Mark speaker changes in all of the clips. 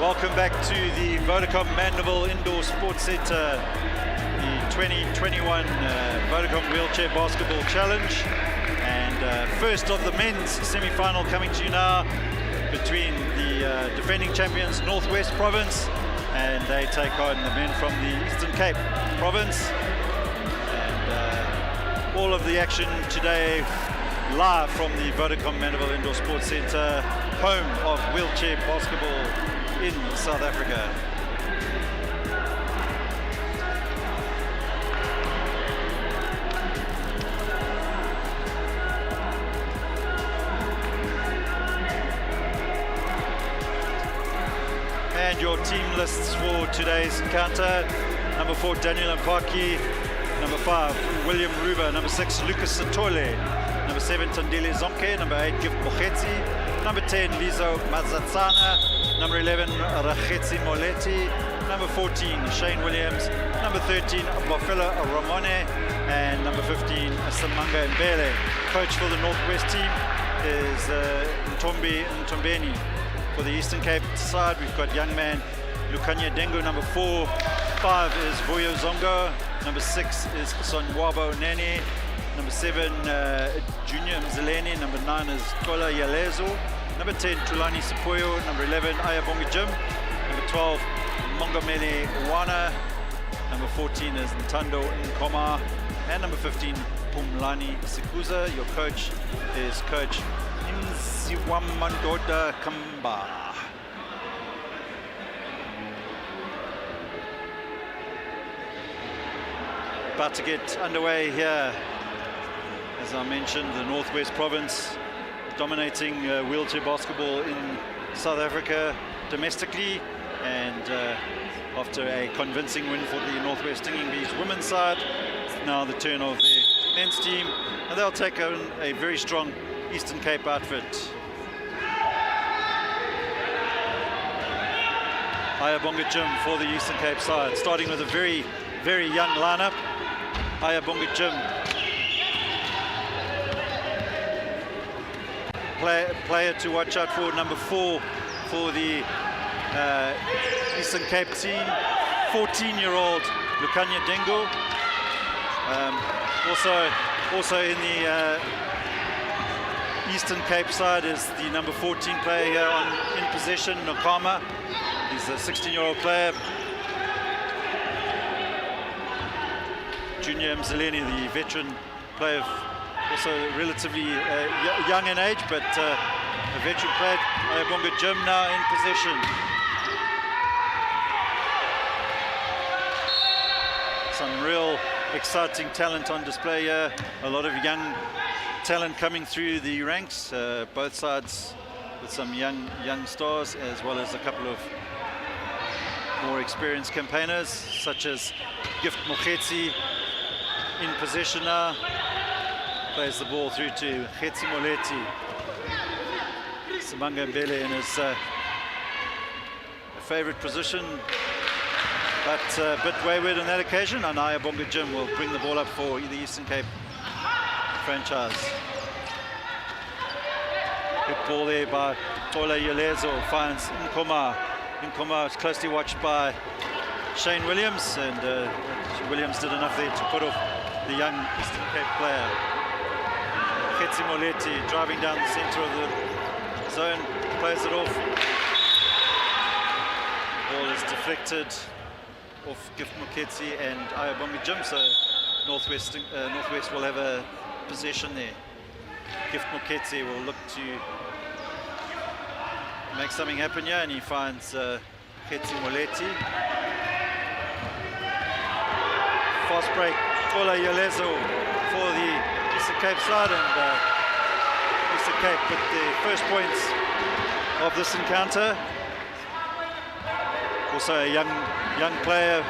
Speaker 1: Welcome back to the Vodacom Mandeville Indoor Sports Centre, the 2021 Vodacom Wheelchair Basketball Challenge. And first of the men's semi-final coming to you now between the defending champions Northwest Province, and they take on the men from the Eastern Cape Province. And all of the action today live from the Vodacom Mandeville Indoor Sports Centre, home of wheelchair basketball in South Africa. And your team lists for today's encounter: number 4, Daniel Mpaki; number 5, William Ruba; number 6, Lucas Satole; number 7, Tandile Zonke; number 8, Gift Mokgetsi; number 10, Lizo Mazatsana; number 11, Rakhetsi Moleti; number 14, Shane Williams; number 13, Bafela Ramone; and number 15, Samanga Mbele. Coach for the Northwest team is Ntombi Ntombeni. For the Eastern Cape side, we've got young man Lukanya Dengo, number 4; 5 is Voyo Zongo; number 6 is Sonwabo Nene; number 7, Junior Mzileni; number 9 is Tola Yalezo; number 10, Tulani Sipoyo; number 11, Ayabonga Jim; number 12, Mongamele Wana; number 14 is Ntando Nkoma; and number 15, Pumlani Sikuza. Your coach is Coach Imziwamandoda Kamba. About to get underway here, as I mentioned, the Northwest Province dominating wheelchair basketball in South Africa domestically, and after a convincing win for the Northwest Stinging Bees women's side, it's now the turn of the men's team, and they'll take on a very strong Eastern Cape outfit. Ayabonga Jim for the Eastern Cape side, starting with a very, very young lineup. Ayabonga Jim, player to watch out for, number 4 for the Eastern Cape team, 14-year-old Lukanya Dengo. Also in the Eastern Cape side is the number 14 player here in possession, Nokama. He's a 16-year-old player. Junior Mzileni, the veteran player, also relatively young in age, but a veteran player. Ayabonga Jim now in possession. Some real exciting talent on display here. A lot of young talent coming through the ranks, both sides with some young stars, as well as a couple of more experienced campaigners, such as Gift Mokgetsi in possession now. Plays the ball through to Khetsi Moleti. Samanga Mbele in his favorite position, but a bit wayward on that occasion, and Ayabonga Jim will bring the ball up for the Eastern Cape franchise. Good ball there by Tola Yalezo, finds Nkoma. Nkoma is closely watched by Shane Williams, and Williams did enough there to put off the young Eastern Cape player. Khetsi Moleti driving down the center of the zone, plays it off. Ball is deflected off Gift Mokgetsi and Ayabonga Jim, so Northwest will have a possession there. Gift Mokgetsi will look to make something happen here, and he finds Khetsi Moleti. Fast break, Tola Yalezo for the Eastern Cape side, and Eastern Cape with the first points of this encounter. Also a young player,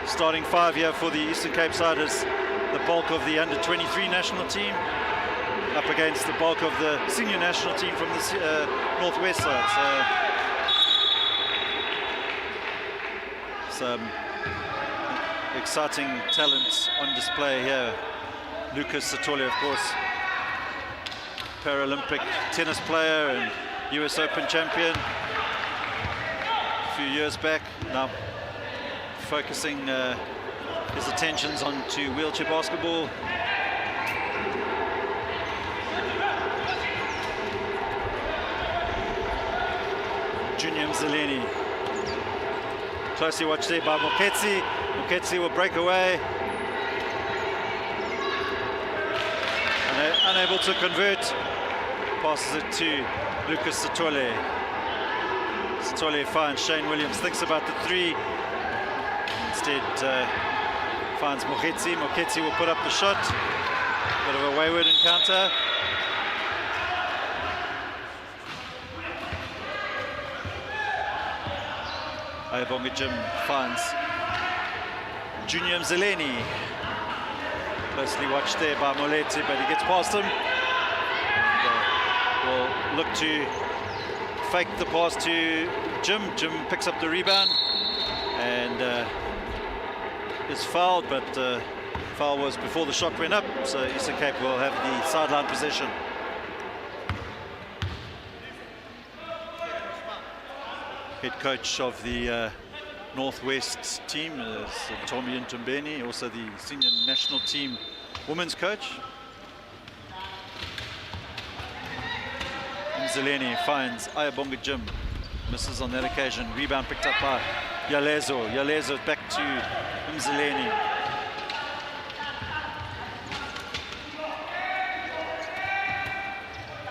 Speaker 1: starting 5 here for the Eastern Cape side, is the bulk of the under-23 national team, up against the bulk of the senior national team from the Northwest side. So some exciting talent on display here. Lucas Satole, of course, Paralympic tennis player and US Open champion. few years back. Now focusing his attentions onto wheelchair basketball. Junior Mzileni. Closely watched there by Moketsi. Moketsi will break away. Unable to convert. Passes it to Lucas Satole. Satole finds Shane Williams. Thinks about the three. Instead finds Moketsi. Moketsi will put up the shot. Bit of a wayward encounter. Ayabonga Jim finds Junior Mzileni. Closely watched there by Moletti, but he gets past him. And, will look to fake the pass to Jim. Jim picks up the rebound and is fouled, but foul was before the shot went up, so Eastern Cape will have the sideline possession. Head coach of the Northwest team is Tommy Ntumbeni, also the senior national team women's coach. Mzileni finds Ayabonga Jim, misses on that occasion. Rebound picked up by Yalezo. Yalezo back to Mzileni.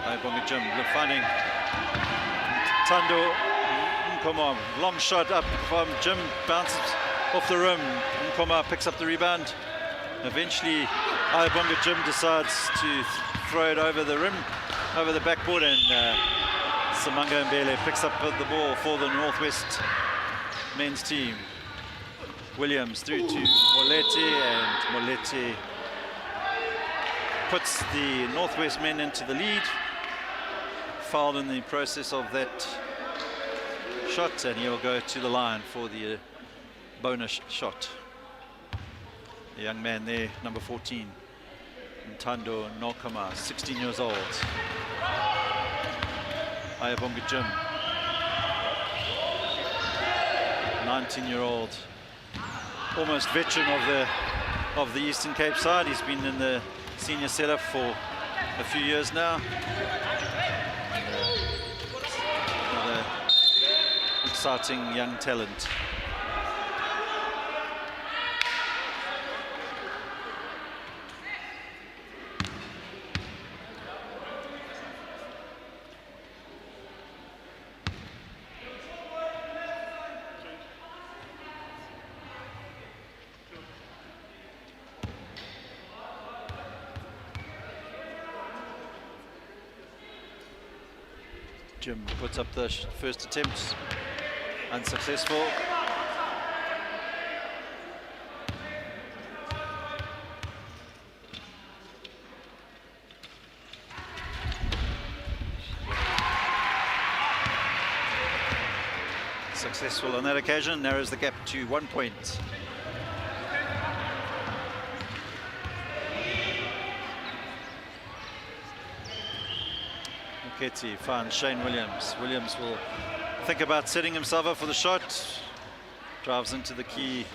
Speaker 1: Ayabonga Jim finding Tando. Come on, long shot up from Jim, bounces off the rim. Nkoma picks up the rebound. Eventually, Ayabonga Jim decides to throw it over the rim, over the backboard, and Samanga Mbele picks up the ball for the Northwest men's team. Williams through to Moletti, and Moletti puts the Northwest men into the lead. Fouled in the process of that shot, and he'll go to the line for the bonus shot. The young man there, number 14, Ntando Nokama, 16 years old. Ayabonga Jim, 19-year-old, almost veteran of the Eastern Cape side. He's been in the senior setup for a few years now. Exciting young talent. Jim puts up the first attempt. Unsuccessful. Successful on that occasion, narrows the gap to 1 point. Moketsi finds Shane Williams. Williams will think about setting himself up for the shot. Drives into the key.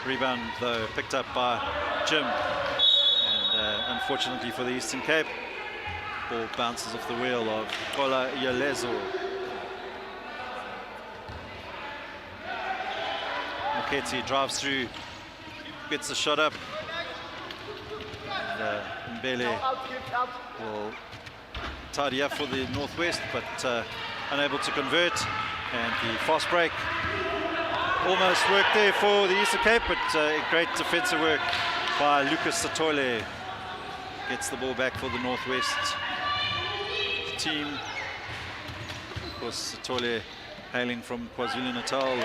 Speaker 1: Rebound though picked up by Jim, and unfortunately for the Eastern Cape, ball bounces off the wheel of Kola Yalezo. Moketsi drives through, gets the shot up, and Mbele will tidy up for the Northwest, but unable to convert. And the fast break almost worked there for the Eastern Cape, but great defensive work by Lucas Satole. Gets the ball back for the Northwest team. Of course, Satole hailing from KwaZulu-Natal.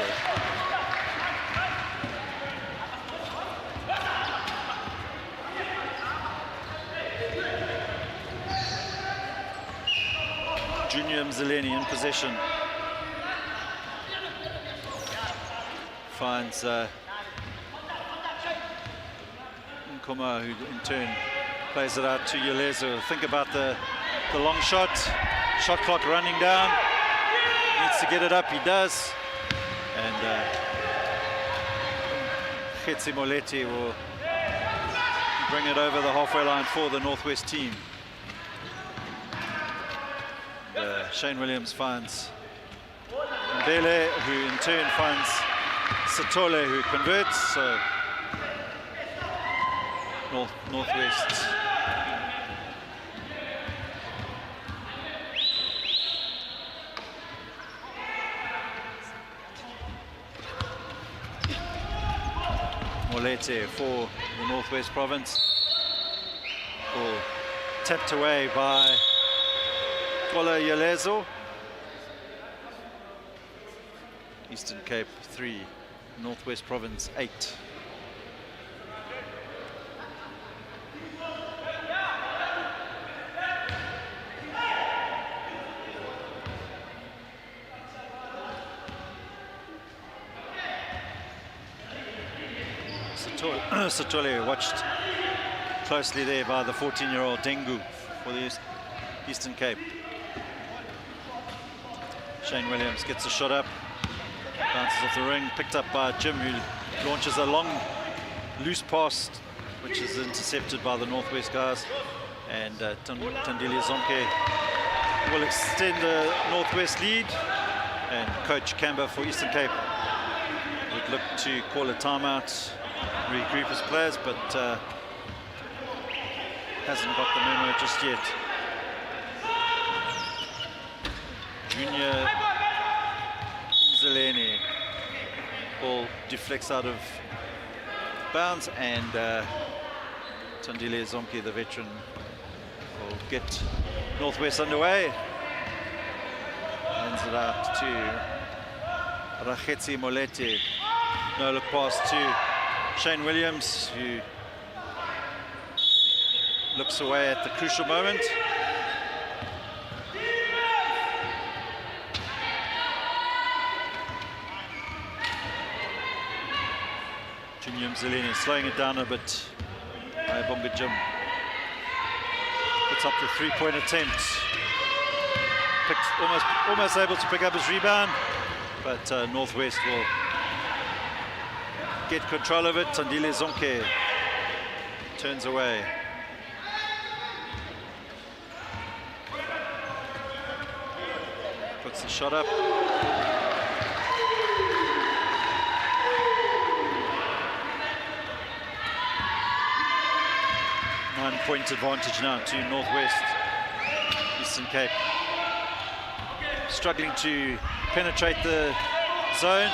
Speaker 1: Junior Mzileni in possession. Finds Nkoma, who in turn plays it out to Yalezo. Think about the long shot. Shot clock running down. Needs to get it up, he does. And Getsi Moleti will bring it over the halfway line for the Northwest team. Shane Williams finds Mbele, who in turn finds Satole, who converts. So Northwest Molete for the Northwest Province. Ball tapped away by Kola Yelezo. Eastern Cape 3, Northwest Province 8. Satole watched closely there by the 14-year-old Dengu for the Eastern Cape. Shane Williams gets a shot up, bounces off the ring, picked up by Jim, who launches a long loose pass, which is intercepted by the Northwest guys. And Tandile Zonke will extend the Northwest lead. And Coach Kamba for Eastern Cape would look to call a timeout, regroup his players, but hasn't got the memo just yet. Junior Zeleni, ball deflects out of bounds, and Tandile Zonke, the veteran, will get Northwest underway. Hands it out to Getsi Moleti. No look pass to Shane Williams, who looks away at the crucial moment. Junior Mzileni slowing it down a bit. Bonga Jim puts up the three-point attempt. Almost able to pick up his rebound, but Northwest will get control of it. Tandile Zonke turns away. Puts the shot up. Nine-point advantage now to Northwest. Eastern Cape struggling to penetrate the zone.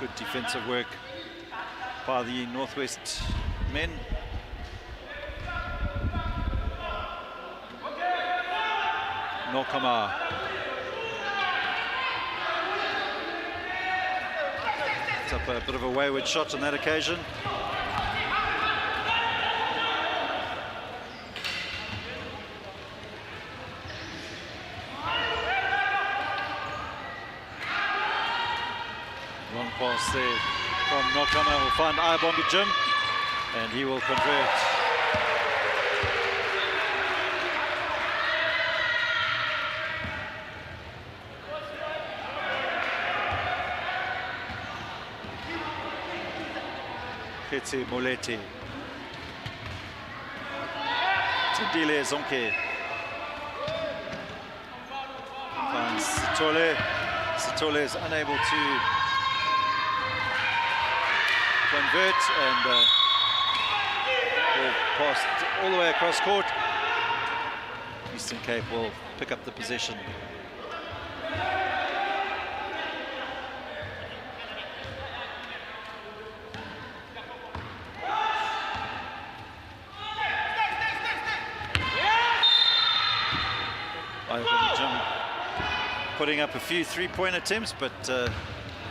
Speaker 1: Good defensive work by the Northwest men. Nokama. It's up a bit of a wayward shot on that occasion. Long pass there from Nokama, will find Bonga Jim, and he will convert. Getsi Moleti. Tandile Zonke. Finds Satole. Satole is unable to convert, and will pass all the way across court. Eastern Cape will pick up the possession. Putting up a few three-point attempts, but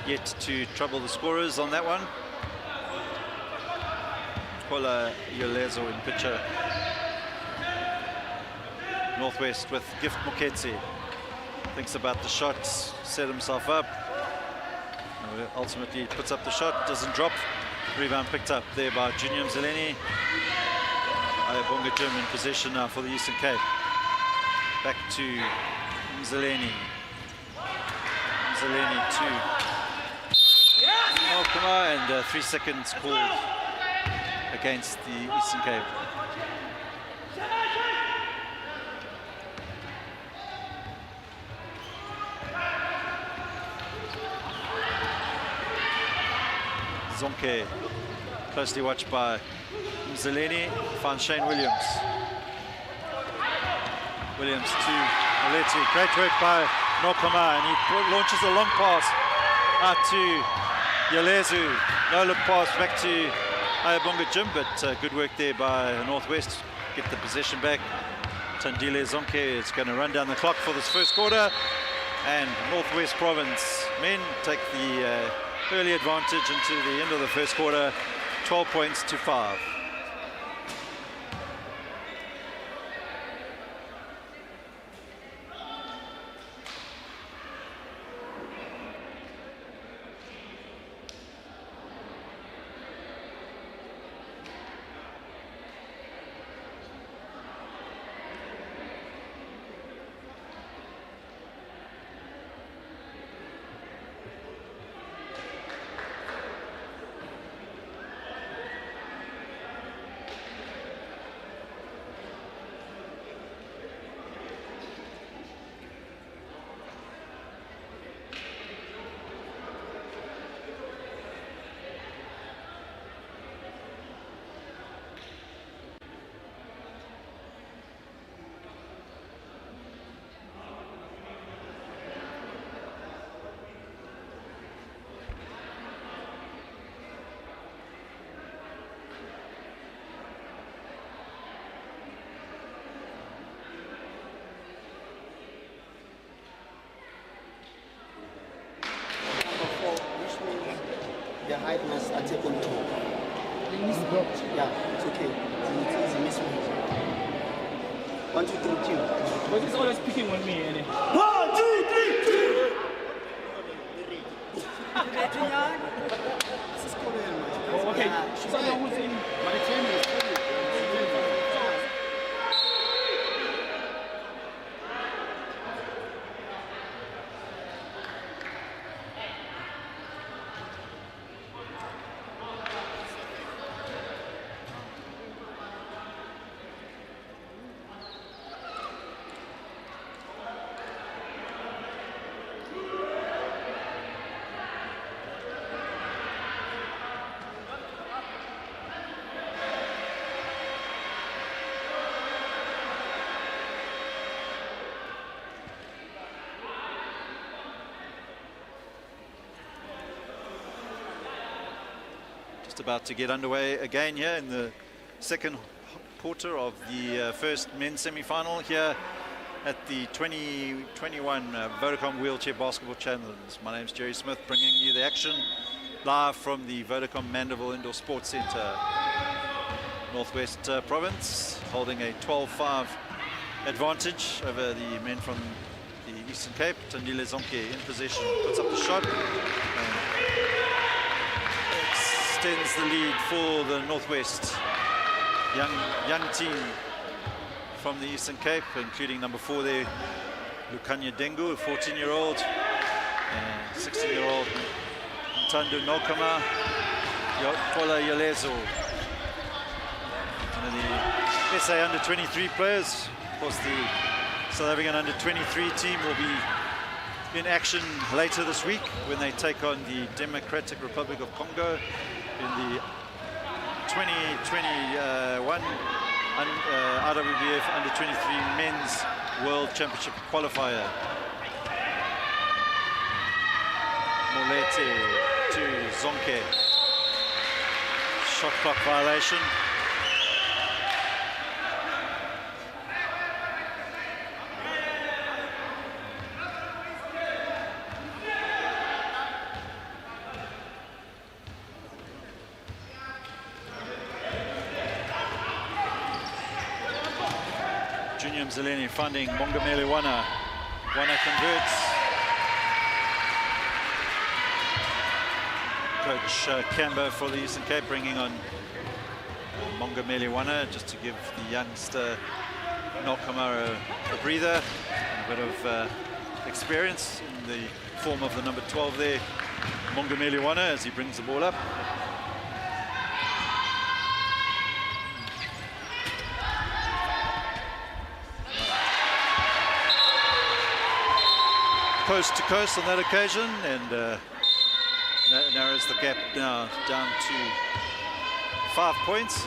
Speaker 1: yet to trouble the scorers on that one. Kola Yelezo in pitcher. Northwest with Gift Moketsi. Thinks about the shots, set himself up. Ultimately puts up the shot, doesn't drop. Rebound picked up there by Junior Mzileni. Bonga Jim in possession now for the Eastern Cape. Back to Mzeleni to Nokama, and 3 seconds called against the Eastern Cape. Zonke, closely watched by Mzeleni, finds Shane Williams. Williams to Aleti, great work by Nokama, and he launches a long pass out to Yalezu. No look pass back to Ayabonga Jim, but good work there by Northwest. Get the possession back. Tandile Zonke is going to run down the clock for this first quarter, and Northwest Province men take the early advantage into the end of the first quarter, 12 points to 5.
Speaker 2: The height must attack on top. Yeah, it's okay. It's a mismatch. 1, 2, 3, 2.
Speaker 3: But he's always picking on me, innit?
Speaker 2: 1, 2, 3, 2. This is Korean, man.
Speaker 3: Oh, okay.
Speaker 2: Yeah,
Speaker 3: Someone who's in.
Speaker 2: but the training is
Speaker 1: About to get underway again here in the second quarter of the first men's semi-final here at the 2021 Vodacom Wheelchair Basketball Challenge. My name's Jerry Smith, bringing you the action live from the Vodacom Mandeville Indoor Sports Centre. Northwest Province holding a 12-5 advantage over the men from the Eastern Cape. Tandile Zonke in possession, puts up the shot, and extends the lead for the Northwest young team from the Eastern Cape, including number 4 there, Lukanya Dengu, a 14-year-old, and 16-year-old Ntando Nokama, Yokola Yalezo. One of the SA under-23 players. Of course, the South African under-23 team will be in action later this week when they take on the Democratic Republic of Congo in the 2021 IWBF Under-23 Men's World Championship qualifier. Molete to Zonke. Shot clock violation. Mzeleni finding Mongameli Wana. Wana converts. Coach Kamba for the Eastern Cape bringing on Mongameli Wana just to give the youngster Nokama a breather and a bit of experience in the form of the number 12 there, Mongameli Wana, as he brings the ball up. Coast to coast on that occasion, and narrows the gap now down to 5 points.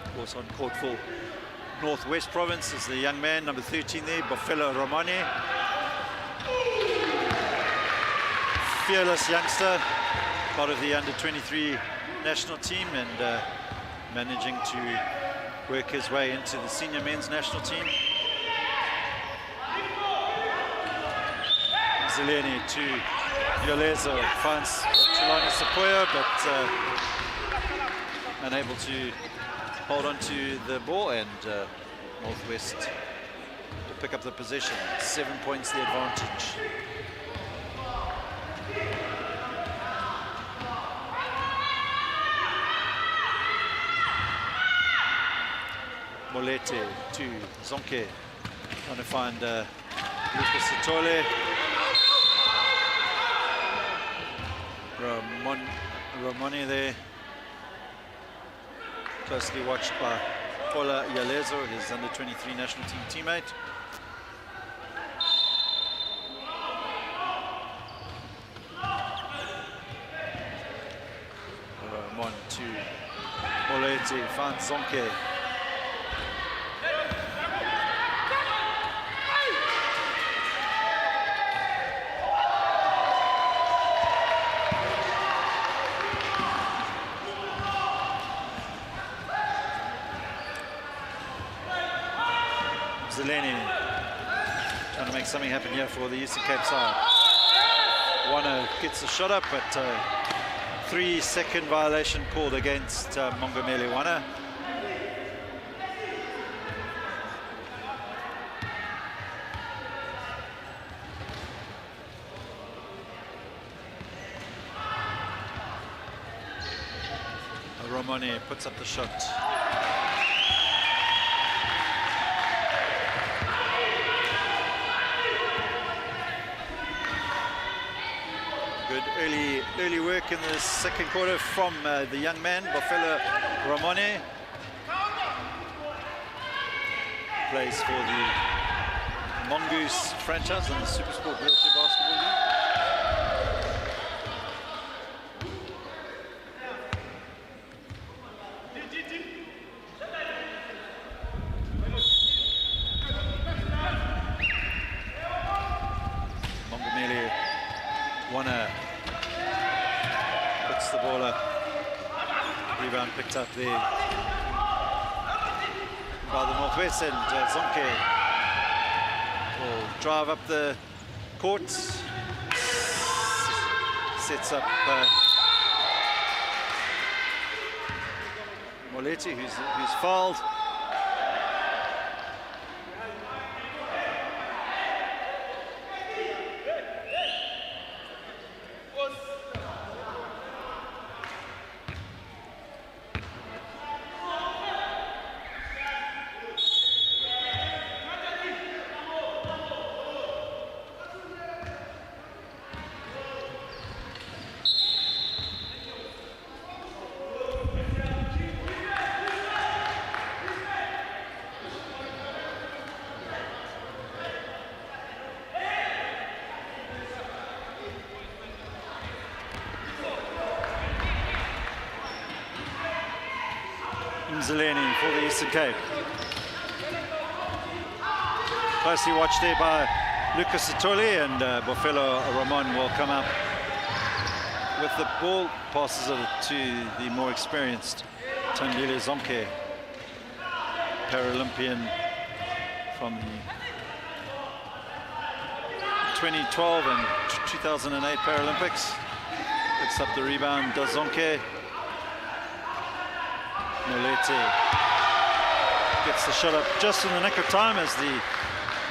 Speaker 1: Of course, on court for Northwest Province is the young man, number 13 there, Bofelo Romani. Fearless youngster, part of the under-23 national team, and managing to work his way into the senior men's national team. Zeleni to Yolezo, finds Tulani Sepoya, but unable to hold on to the ball, and Northwest to pick up the possession. 7 points the advantage. Molete to Zonke, trying to find Lucas Sitole. Romani there, closely watched by Paula Yalezo, his under-23 national team teammate. Ramon to Molete, finds Zonke. Zeleni trying to make something happen here for the Eastern Cape side. Wana gets the shot up, but 3-second violation called against Mongameli Wana. Romani puts up the shot. Good early work in the second quarter from the young man, Bofelo Romani. Plays for the Mongoose franchise in the Supersport Wheelchair Basketball League. Mongameli Wana puts the ball up. Rebound picked up there by the Northwest, and Zonke will drive up the court. Sets up Molete, who's fouled. Zeleni for the Eastern Cape. Closely watched there by Lucas Sitole, and Bofelo Ramon will come up with the ball, passes it to the more experienced Tandile Zonke, Paralympian from the 2012 and 2008 Paralympics. Picks up the rebound, does Zonke. Molete gets the shot up just in the nick of time as the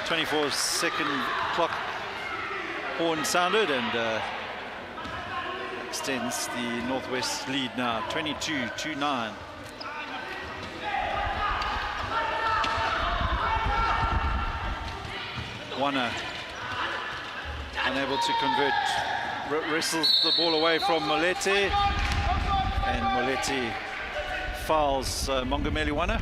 Speaker 1: 24-second clock horn sounded, and extends the Northwest lead now, 22-9. Warner unable to convert, wrestles the ball away from Molete, and Molete fouls Mongameli Warner.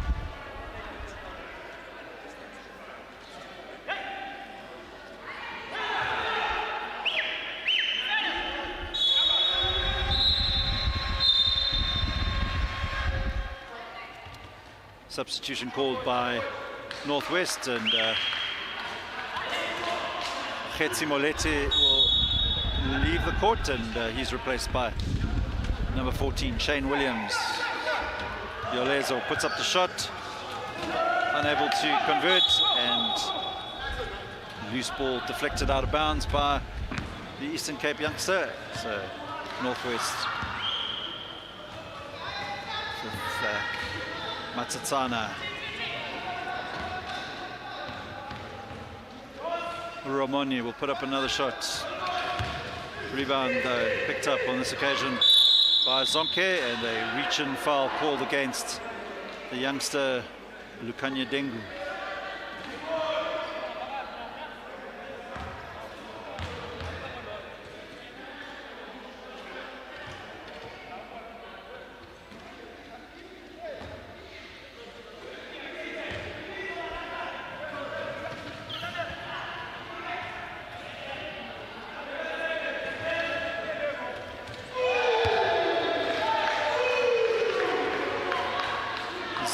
Speaker 1: Substitution called by Northwest, and Khetsi Molete will leave the court, and he's replaced by number 14, Shane Williams. Yolezo puts up the shot, unable to convert, and loose ball deflected out of bounds by the Eastern Cape youngster. So Northwest with Matsatsana. Romani will put up another shot. Rebound picked up on this occasion by Zonke, and a reach-in foul called against the youngster Lukanya Dengu.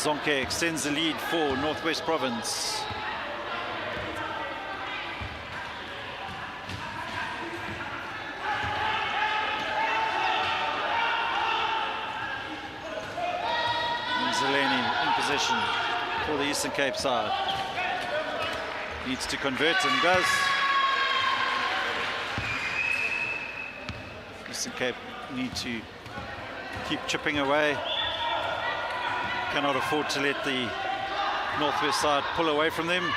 Speaker 1: Zonke extends the lead for Northwest Province. Zeleni in possession for the Eastern Cape side. Needs to convert and does. Eastern Cape need to keep chipping away. Cannot afford to let the Northwest side pull away from them.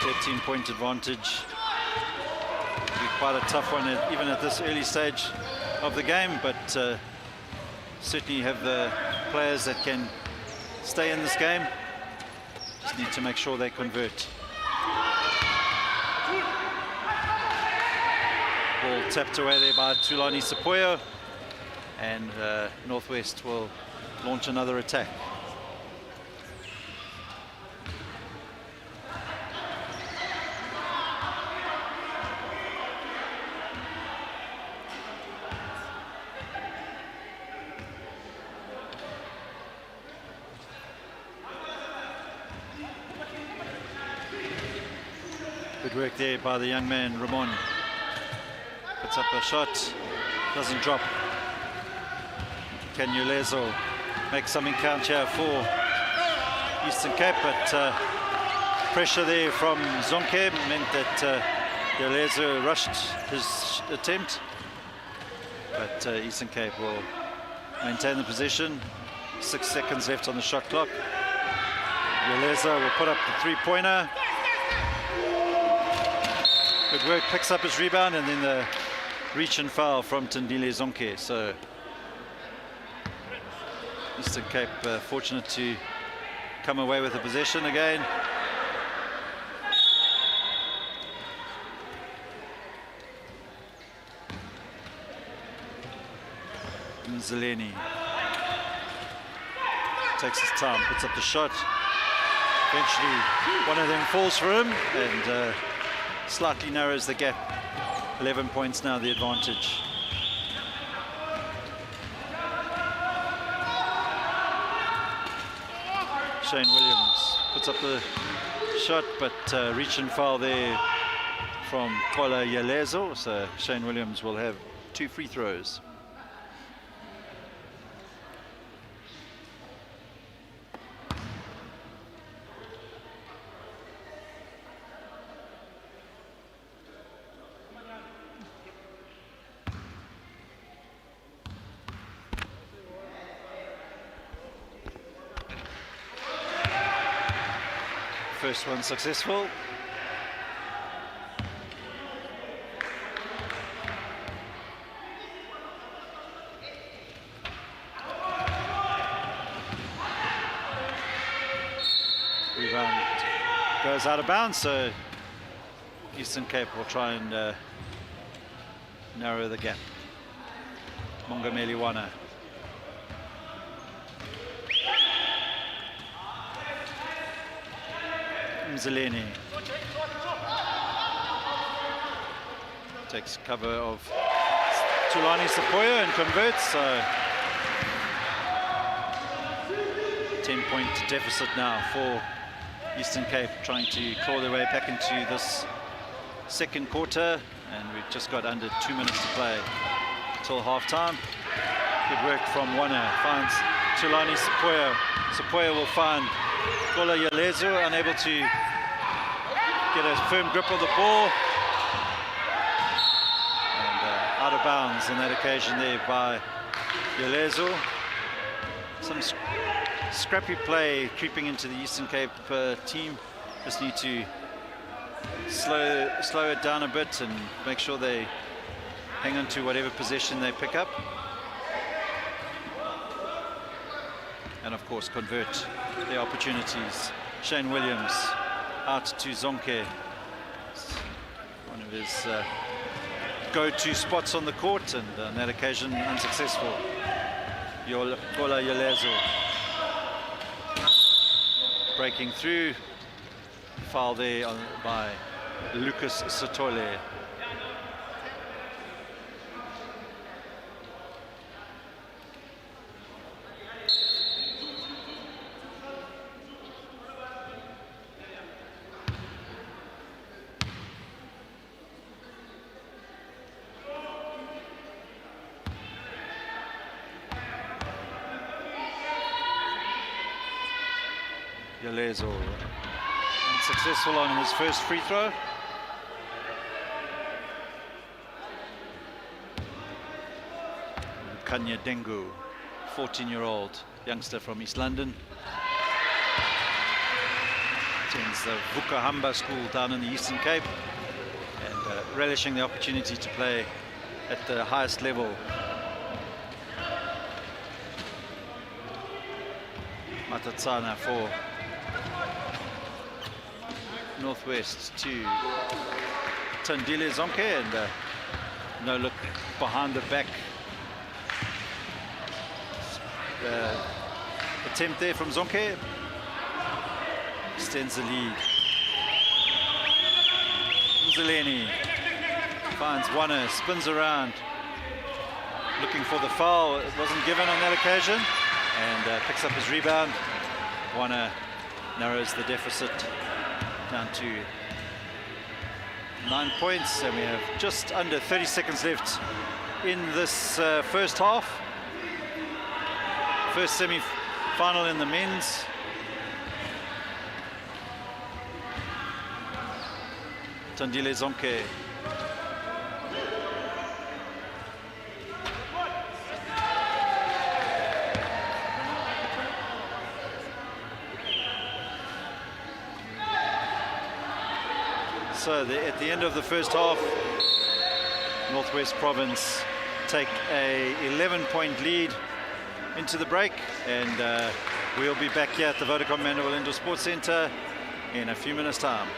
Speaker 1: 13-point advantage. Be quite a tough one, even at this early stage of the game, but certainly have the players that can stay in this game. Just need to make sure they convert. Ball tapped away there by Tulani Sepoyo, and Northwest will launch another attack. Good work there by the young man, Ramon. Puts up a shot, doesn't drop. Can Yulezo make something count here for Eastern Cape, but pressure there from Zonke meant that Yulezo rushed his attempt, but Eastern Cape will maintain the possession. 6 seconds left on the shot clock. Yulezo will put up the three-pointer. Good work, picks up his rebound, and then the reach and foul from Tandile Zonke. So Eastern Cape fortunate to come away with the possession again. Zeleni takes his time, puts up the shot. Eventually one of them falls for him, and slightly narrows the gap. 11 points now, the advantage. Shane Williams puts up the shot, but reach and foul there from Kola Yelezo. So Shane Williams will have 2 free throws. First one successful. goes out of bounds, so Eastern Cape will try and narrow the gap. Mongameli-Wana. Mzileni takes cover of Tulani Sepoya and converts, so 10-point deficit now for Eastern Cape, trying to claw their way back into this second quarter, and we've just got under 2 minutes to play till half-time. Good work from Wana, finds Tulani Sepoya. Sepoya will find Kola Yalezu, unable to get a firm grip of the ball. And out of bounds on that occasion there by Yalezu. Some scrappy play creeping into the Eastern Cape team. Just need to slow it down a bit and make sure they hang on to whatever possession they pick up. And of course convert the opportunities. Shane Williams out to Zonke. One of his go-to spots on the court, and on that occasion unsuccessful. Kola Yalezo breaking through. Foul there by Lucas Sotole. Yalezo unsuccessful on his first free throw. Kanya Dengu, 14-year-old youngster from East London. Attends the Vukahamba school down in the Eastern Cape, and relishing the opportunity to play at the highest level. Matatsana for Northwest to Tandile Zonke, and no look behind the back attempt there from Zonke. Extends the lead. Mzileni finds Wana, spins around, looking for the foul. It wasn't given on that occasion, and picks up his rebound. Wana narrows the deficit down to 9 points, and we have just under 30 seconds left in this first half. First semi-final in the men's. Tandile Zonke. So at the end of the first half, Northwest Province take a 11-point lead into the break, and we'll be back here at the Vodacom Mandeville Indoor Sports Centre in a few minutes' time.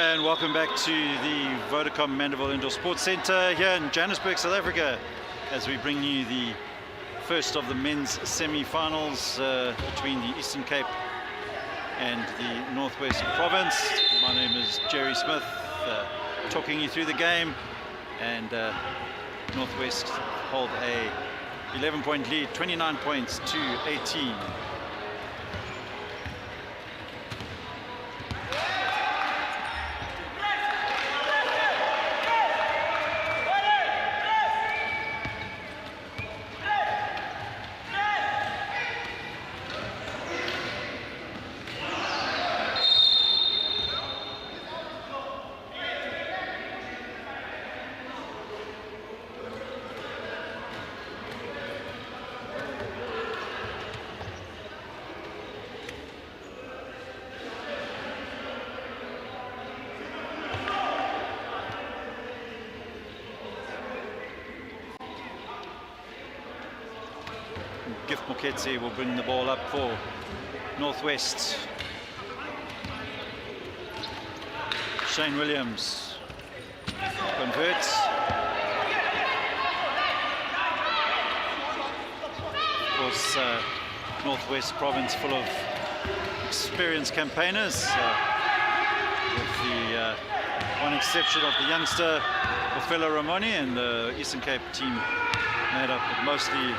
Speaker 1: And welcome back to the Vodacom Mandeville Indoor Sports Centre here in Johannesburg, South Africa, as we bring you the first of the men's semi-finals between the Eastern Cape and the Northwest Province. My name is Jerry Smith, talking you through the game, and Northwest hold a 11-point lead, 29 points to 18. Gift Moketse will bring the ball up for Northwest. Shane Williams converts. Of course, Northwest Province full of experienced campaigners, with the one exception of the youngster Ofela Ramoni, and the Eastern Cape team made up of mostly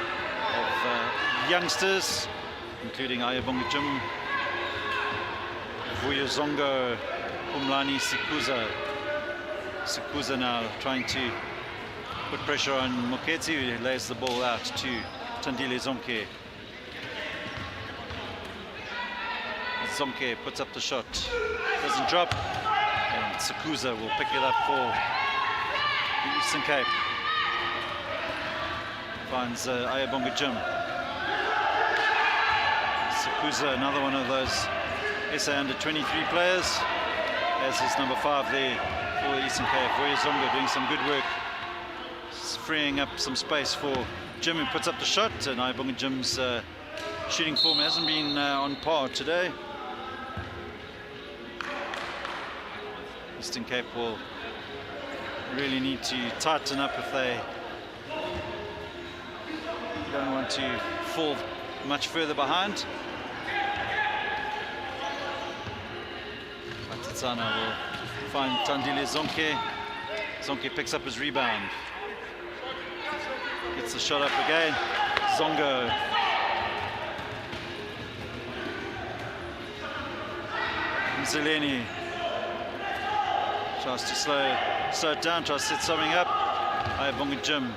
Speaker 1: of youngsters, including Ayabonga Jim, Vuyazongo, Umlani Sikuza. Sikuza now trying to put pressure on Moketse, who lays the ball out to Tandile Zonke. Zonke puts up the shot, doesn't drop, and Sikuza will pick it up for the Eastern Cape. Finds Ayabonga Jim. Sikuza, another one of those SA under-23 players, as is number 5 there for the Eastern Cape. Vuyazonga doing some good work, freeing up some space for Jim, who puts up the shot, and Ayabonga Jim's shooting form hasn't been on par today. Eastern Cape will really need to tighten up if they don't want to fall much further behind. Matitsana will find Tandile Zonke. Zonke picks up his rebound. Gets the shot up again. Zongo. Mzileni tries to slow it down, tries to set something up. Ayabonga Jim.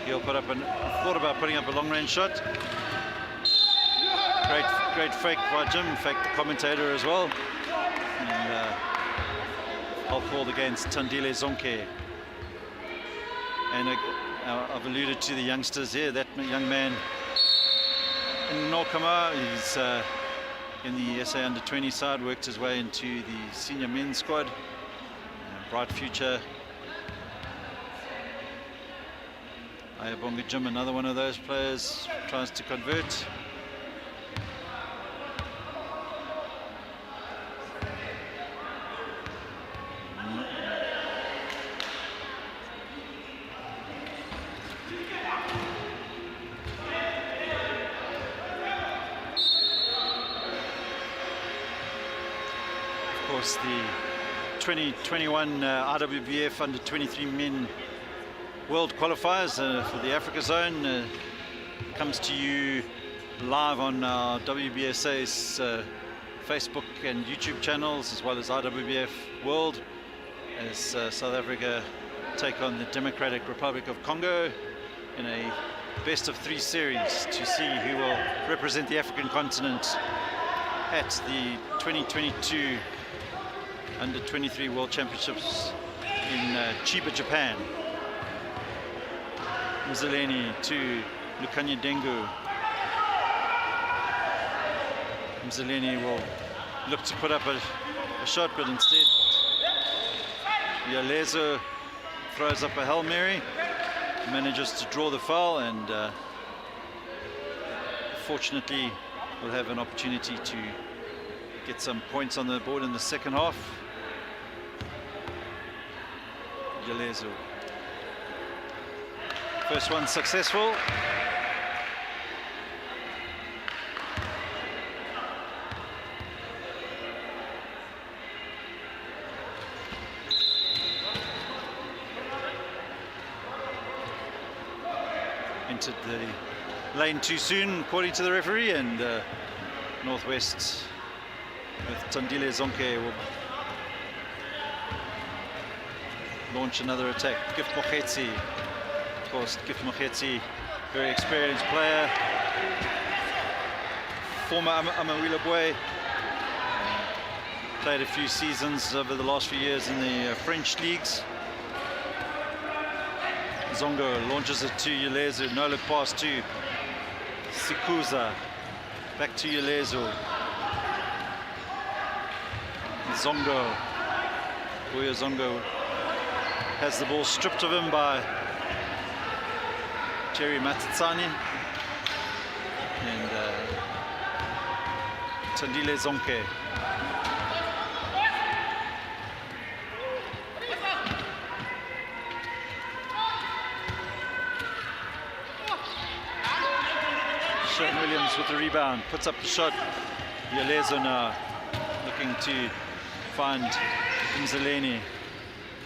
Speaker 1: He'll thought about putting up a long-range shot. Great fake by Jim, in fact the commentator as well. And I'll call against Tandile Zonke. And I've alluded to the youngsters here. That young man in Nokama, he's in the SA under-20 side, worked his way into the senior men's squad. Bright future. Ayabonga Jim, another one of those players, tries to convert. Of course, the 2021 IWBF under-23 men World qualifiers for the Africa zone comes to you live on our WBSA's Facebook and YouTube channels, as well as IWBF World, as South Africa take on the Democratic Republic of Congo in a best-of-3 series to see who will represent the African continent at the 2022 Under-23 World Championships in Chiba, Japan. Mzileni to Lukanya Dengu. Mzileni will look to put up a shot, but instead Yalezo throws up a Hail Mary, manages to draw the foul, and fortunately will have an opportunity to get some points on the board in the second half. Yelezo. First one successful. Entered the lane too soon, according to the referee, and Northwest with Tandile Zonke will launch another attack. Gift Mokhetsi, of course, Gift Mokhetsi, very experienced player, former Amawila boy, played a few seasons over the last few years in the French leagues. Zongo launches it to Yelezo, no look pass to Sikuza, back to Yelezo. Zongo, Vuyo Zongo has the ball stripped of him by Jerry Matitsani, and Tandile Zonke. Shane Williams with the rebound, puts up the shot. Yelezo now looking to find Mzaleni.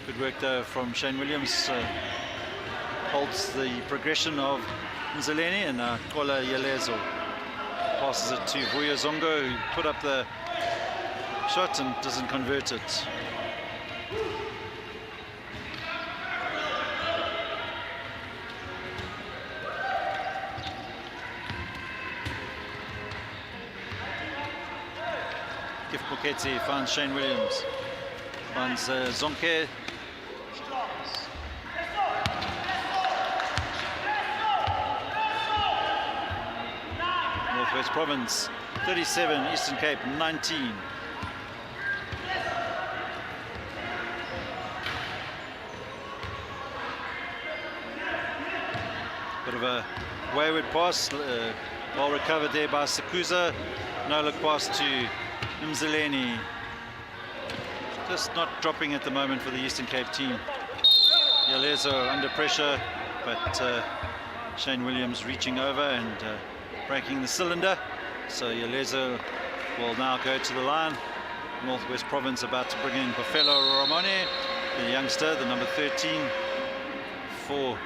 Speaker 1: Good work though from Shane Williams. Holds the progression of Mzaleni, and Kola Yelezo passes it to Vuyo Zongo, who put up the shot and doesn't convert it. Gift Mokhetsi finds Shane Williams, finds Zonke. Northwest Province 37, Eastern Cape 19. Bit of a wayward pass, well recovered there by Sikuza. No look pass to Mzaleni. Just not dropping at the moment for the Eastern Cape team. Yelezo under pressure, but Shane Williams reaching over and breaking the cylinder. So Yelezo will now go to the line. Northwest Province about to bring in Bofelo Ramone, the youngster, the number 13 for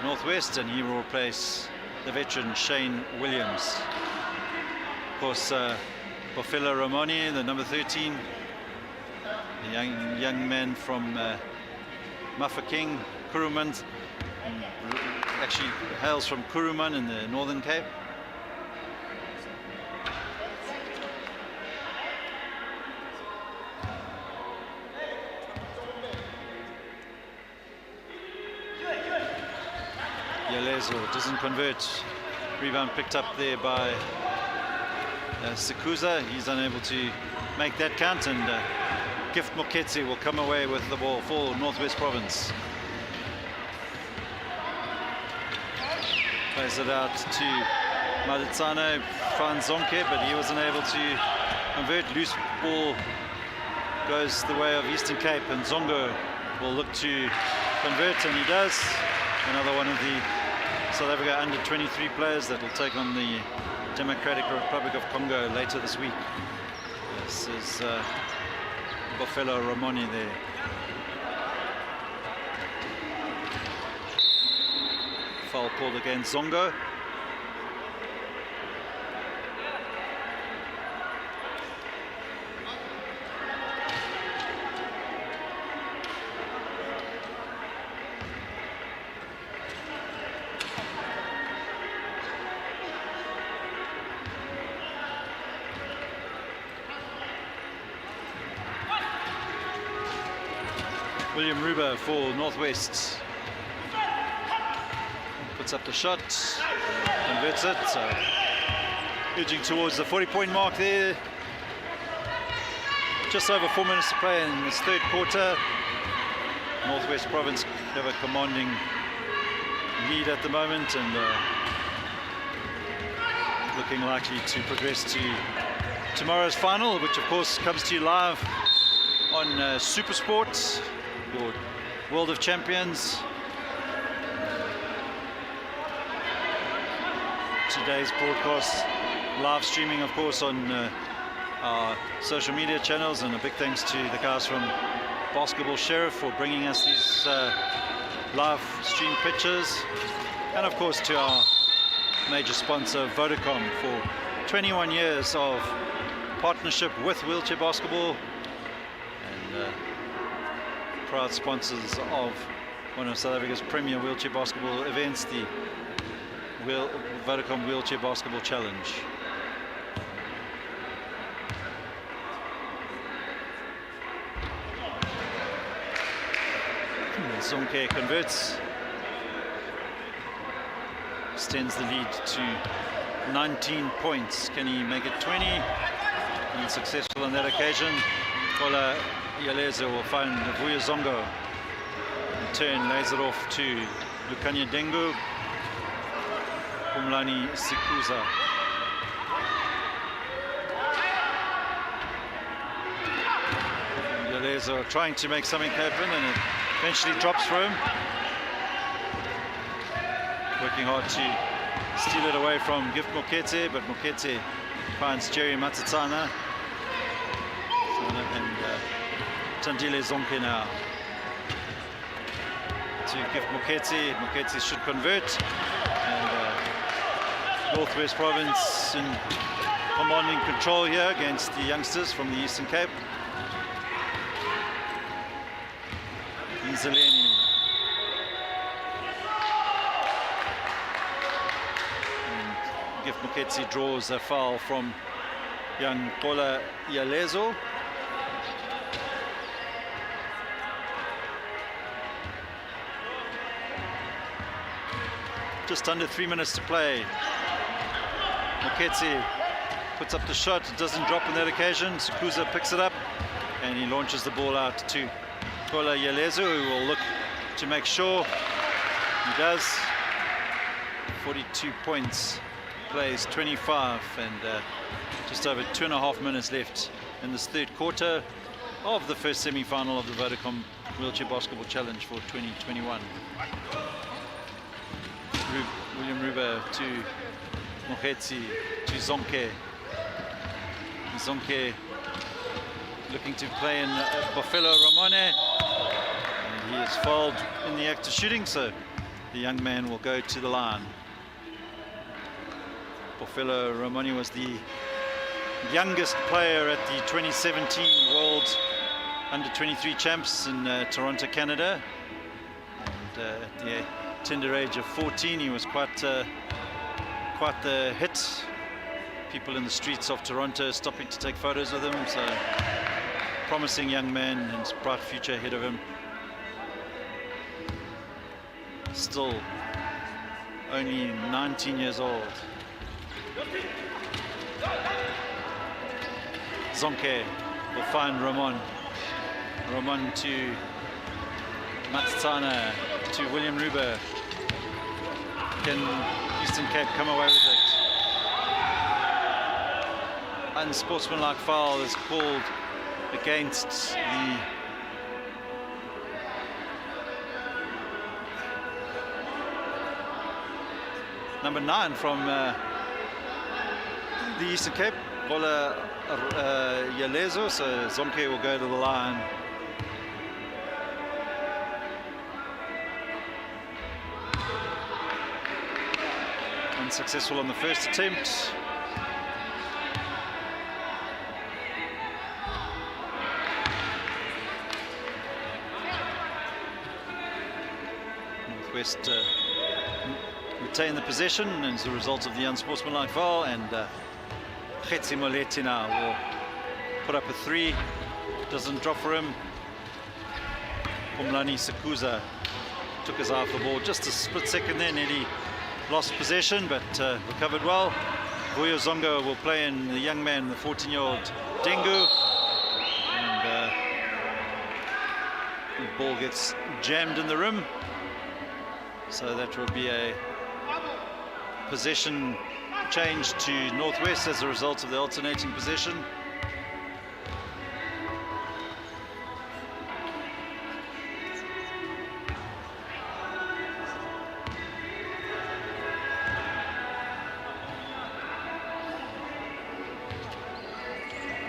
Speaker 1: Northwest, and he will replace the veteran Shane Williams. Of course, Bofelo Ramone, the number 13, the young man from Mafeking, Kuruman, actually hails from Kuruman in the Northern Cape. Yelezo doesn't convert. Rebound picked up there by Sikuza. He's unable to make that count, and Gift Mokhetsi will come away with the ball for Northwest Province. Plays it out to Malitsano, finds Zonke, but he wasn't able to convert. Loose ball goes the way of Eastern Cape, and Zongo will look to convert, and he does. Another one of the South Africa under 23 players that will take on the Democratic Republic of Congo later this week. This is Bofelo Ramone there. Foul called against Zongo. William Ruber for Northwest. Puts up the shot, converts it, so edging towards the 40-point mark there. Just over 4 minutes to play in this third quarter. Northwest Province have a commanding lead at the moment, and looking likely to progress to tomorrow's final, which of course comes to you live on Super Sports, your World of Champions. Today's broadcast live streaming, of course, on our social media channels, and a big thanks to the guys from Basketball Sheriff for bringing us these live stream pictures, and of course to our major sponsor Vodacom for 21 years of partnership with wheelchair basketball, and proud sponsors of one of South Africa's premier wheelchair basketball events, the Vodacom Wheelchair Basketball Challenge. Zonke converts, extends the lead to 19 points. Can he make it 20? He's successful on that occasion. Kola Yaleza will find Vuya Zongo. In turn, lays it off to Lukanya Dengu. Umlani Sikuza. Yaleza trying to make something happen, and it eventually drops for him. Working hard to steal it away from Gift Mokete, but Mokete finds Jerry Matsutsana. And Tandile Zonke now to Gift Mokete. Mokete should convert. And Northwest Province in commanding control here against the youngsters from the Eastern Cape. Zeleni. And Gift Moketsi draws a foul from young Kola Yalezo. Just under 3 minutes to play. Moketsi puts up the shot, it doesn't drop on that occasion. Sukuza picks it up and he launches the ball out to Kola Yalezu, who will look to make sure he does. 42 points, plays 25, and just over 2.5 minutes left in this third quarter of the first semi-final of the Vodacom Wheelchair Basketball Challenge for 2021. William Ruba to Mohetsi to Zonke. Zonke looking to play in Buffalo Ramone. He is fouled in the act of shooting, so the young man will go to the line. Buffalo Ramoni was the youngest player at the 2017 World Under-23 Champs in Toronto, Canada. And at the tender age of 14, he was quite the hit. People in the streets of Toronto stopping to take photos with him. So promising young man and bright future ahead of him. Still only 19 years old. Zonke will find Ramon. Ramon to Matsutsana to William Ruber. Can Eastern Cape come away with it? Unsportsmanlike foul is called against the number 9 from the Eastern Cape, Bola Yalezo, so Zonke will go to the line. Unsuccessful on the first attempt. Northwest retain the possession as a result of the unsportsmanlike foul, and Khetsi Moleti now will put up a 3. Doesn't drop for him. Umlani Sikuza took his eye off the ball just a split second there, nearly lost possession, but recovered well. Vuyo Zongo will play in the young man, the 14-year-old Dengu, and the ball gets jammed in the rim. So that will be a possession changed to Northwest as a result of the alternating possession.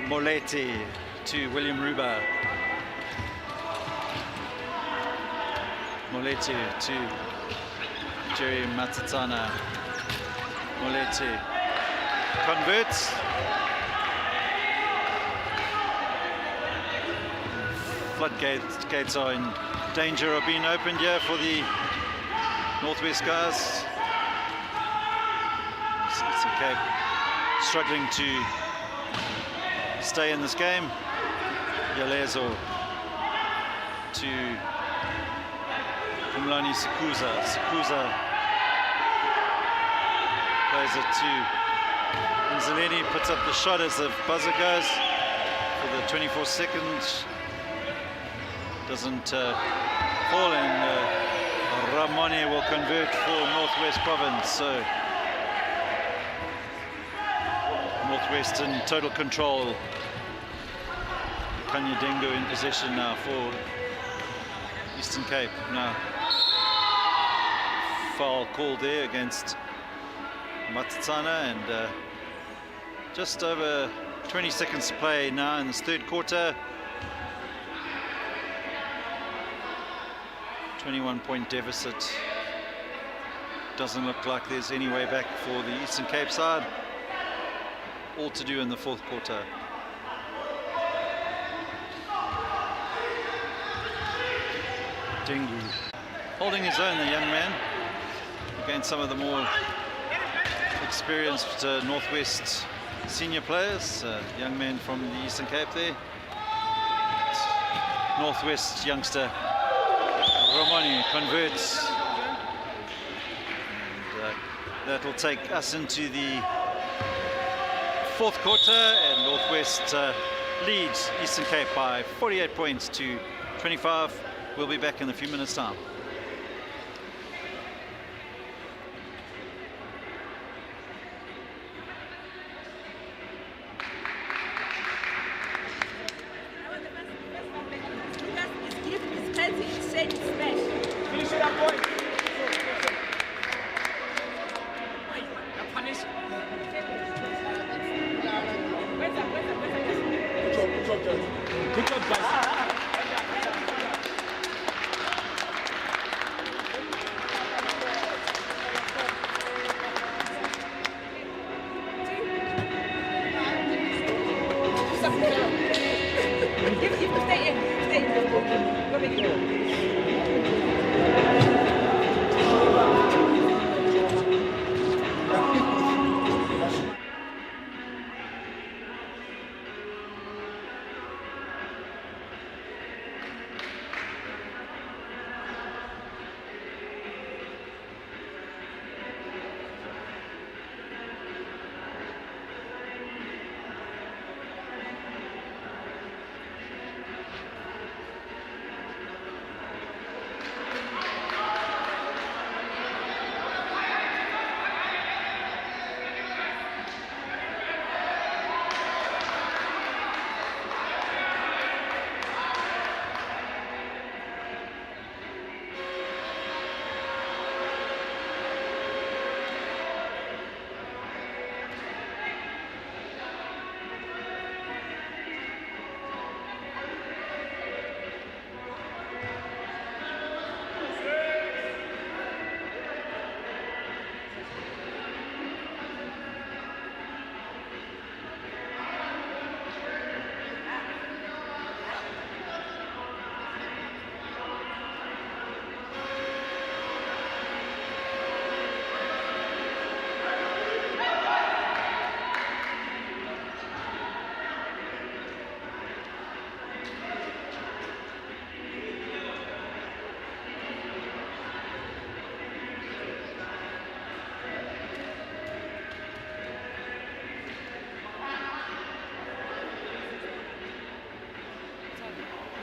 Speaker 1: Moleti to William Ruba. Moleti to Jerry Matatana. Moleti converts. Floodgates are in danger of being opened here for the Northwest guys. Eastern Cape struggling to stay in this game. Yalezo to Umlani Sikuza. Sikuza plays it to Nzaleni, puts up the shot as the buzzer goes for the 24 seconds. Doesn't fall, and Ramone will convert for Northwest Province. So Northwest in total control. Kanyadengo in possession now for Eastern Cape. Now foul called there against Matatana, and just over 20 seconds to play now in this third quarter. 21-point deficit. Doesn't look like there's any way back for the Eastern Cape side. All to do in the fourth quarter. Dingu holding his own, the young man, against some of the more experienced Northwest senior players. Young man from the Eastern Cape there. Northwest youngster Romani converts. And that will take us into the fourth quarter, and Northwest leads Eastern Cape by 48 points to 25. We'll be back in a few minutes' time.
Speaker 3: Finish it up, boy. Good job, guys.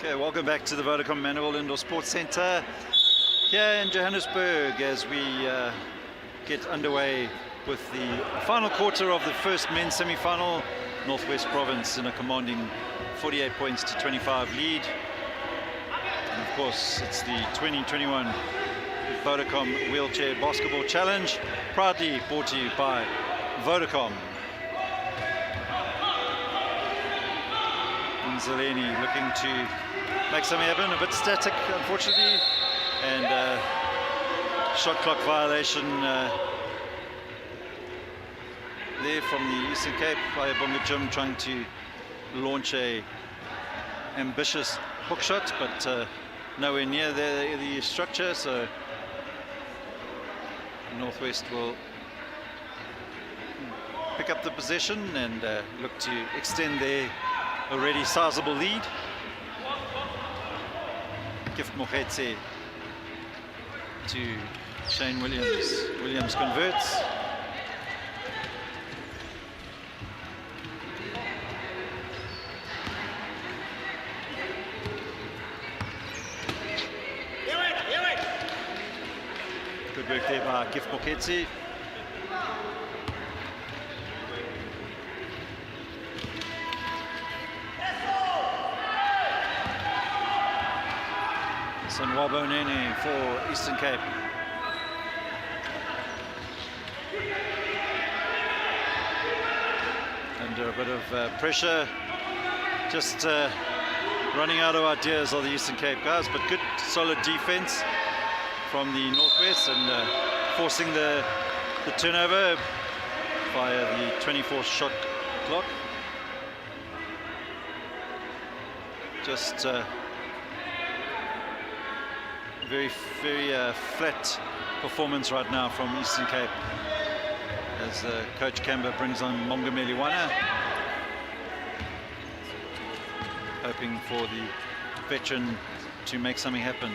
Speaker 1: Okay, welcome back to the Vodacom Manual Indoor Sports Centre here in Johannesburg as we get underway with the final quarter of the first men's semi-final. Northwest Province in a commanding 48 points to 25 lead. And of course, it's the 2021 Vodacom Wheelchair Basketball Challenge, proudly brought to you by Vodacom. Zeleni looking to make something happen, a bit static unfortunately, and shot clock violation there from the Eastern Cape. Ayabonga Jim trying to launch a ambitious hook shot, but nowhere near the structure, so Northwest will pick up the possession and look to extend their already sizable lead. Gift Mokhetse to Shane Williams. Williams converts. Good work there by Gift Mokhetse. Sanwabo Nene for Eastern Cape. Under a bit of pressure, just running out of ideas of the Eastern Cape guys, but good solid defense from the Northwest and forcing the turnover via the 24th shot clock. Just very flat performance right now from Eastern Cape as Coach Kamba brings on Mongameli Wana, hoping for the veteran to make something happen.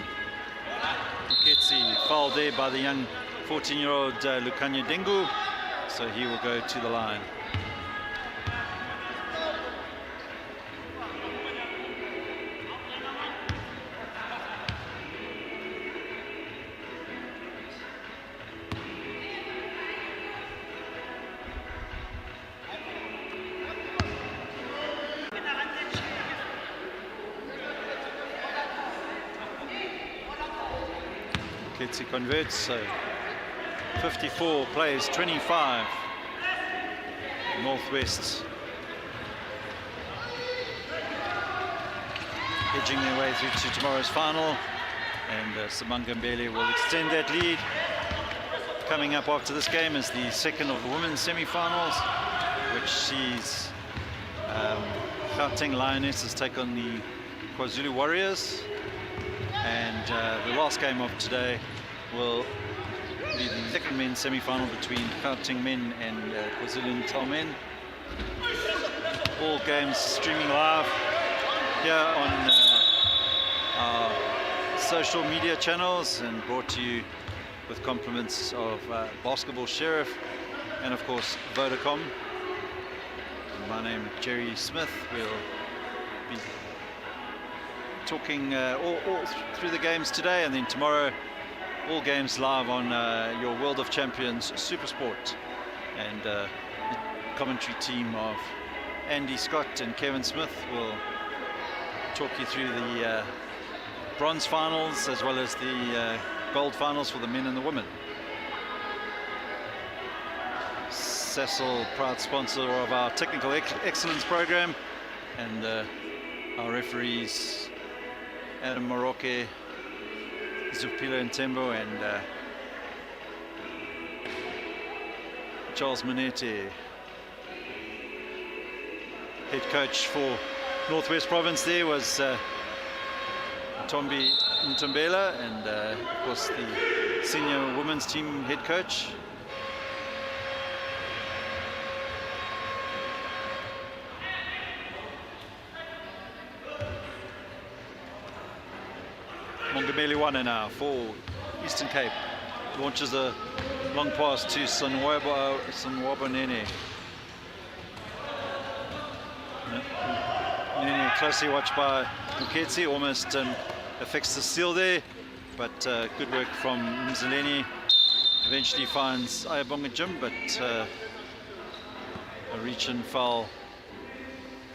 Speaker 1: Mokhetse fouled there by the young 14-year-old Lukanya Dengu, so he will go to the line. He converts, so 54 plays 25. Northwest edging their way through to tomorrow's final, and Samanga Mbele will extend that lead. Coming up after this game is the second of the women's semi-finals, which sees Gauteng Lionesses take on the KwaZulu Warriors. And the last game of today will be the second men's semi-final between Gauteng men and KwaZulu-Natal men. All games streaming live here on our social media channels and brought to you with compliments of Basketball Sheriff and of course Vodacom. And my name is Jerry Smith. We'll be talking all through the games today, and then tomorrow all games live on your World of Champions Supersport, and the commentary team of Andy Scott and Kevin Smith will talk you through the bronze finals as well as the gold finals for the men and the women. Cecil, proud sponsor of our technical excellence program, and our referees Adam Maroke, Zupila Ntembo, and Charles Manete. Head coach for Northwest Province there was Tombi Ntombela, and of course the senior women's team head coach. Mongameli Wana now for Eastern Cape. Launches a long pass to Sanwabo Nene. Nene closely watched by Mokhetse, almost affects the seal there, but good work from Mzaleni. eventually finds Ayabonga Jim, but a reach and foul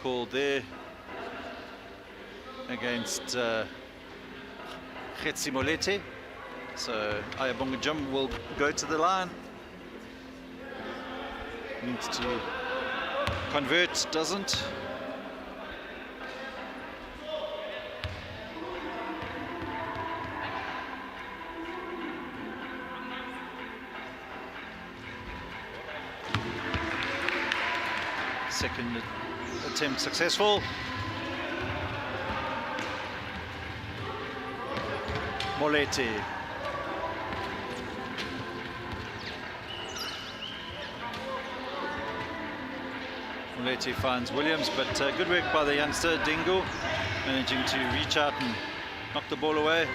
Speaker 1: called there against Kgetsi Molete. So Ayabonga Jim will go to the line. Needs to convert, doesn't. Second attempt successful. Molete. Molete finds Williams, but good work by the youngster Dingo, managing to reach out and knock the ball away.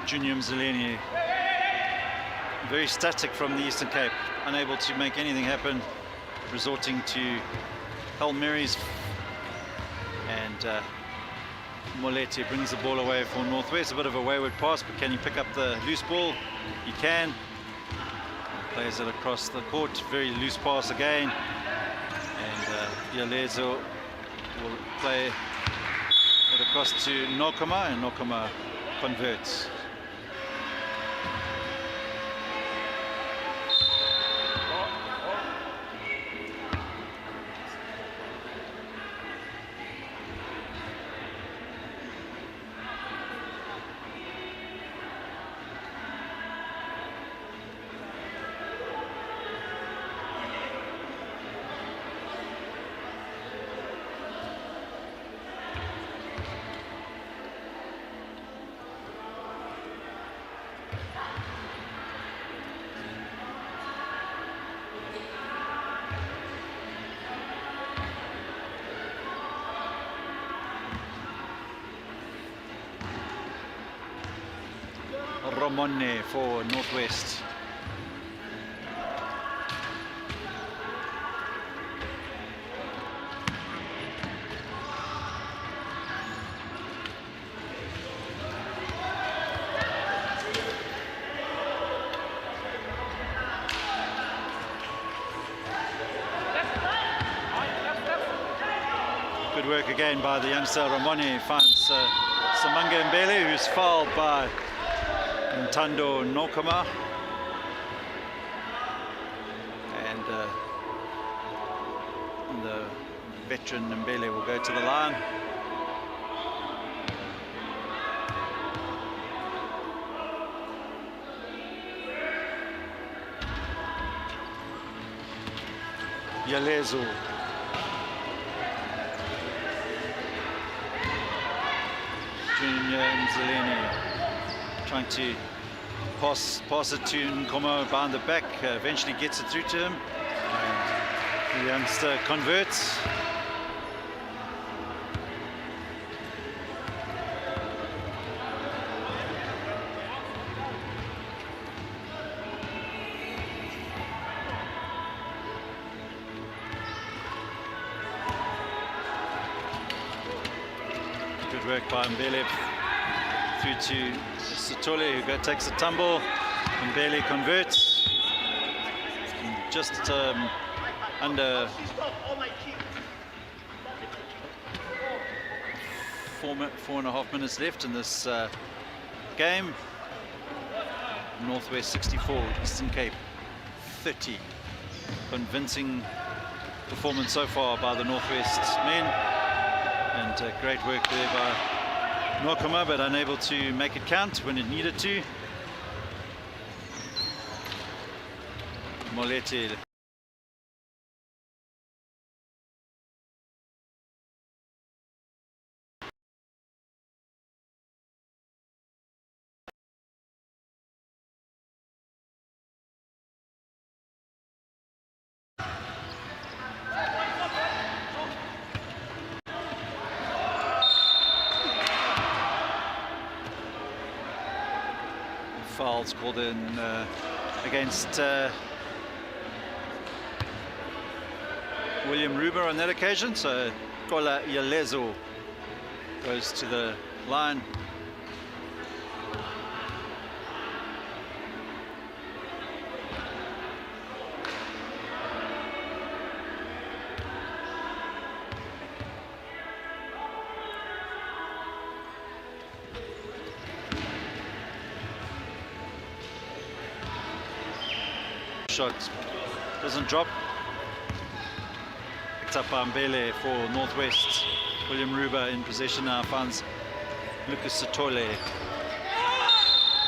Speaker 1: Junior Mzileni, very static from the Eastern Cape, unable to make anything happen, resorting to Hail Marys, and Molete brings the ball away for Northwest. A bit of a wayward pass, but can he pick up the loose ball? He can. Plays it across the court, very loose pass again, and Yalezo will play it across to Nokoma, and Nokoma converts. Romone for Northwest. Good work again by the youngster Romone. Finds Samanga Mbele, who's fouled by Ntando Nokoma, and the veteran Mbele will go to the line. Yalezo. Junior Mzileni. trying to pass it to Nkomo behind the back, eventually gets it through to him. And the youngster converts. Good work by Mbele through to Satole, who takes a tumble. Mbele converts. Just under 4.5 minutes left in this game. Northwest 64, Eastern Cape 30. Convincing performance so far by the Northwest men. And great work there by Nokoma, but unable to make it count when it needed to. Molete. Fouls called in against William Ruber on that occasion, so Kola Yalezo goes to the line. Shot doesn't drop. Picked up by Mbele for Northwest. William Ruber in possession now, finds Lucas Satole.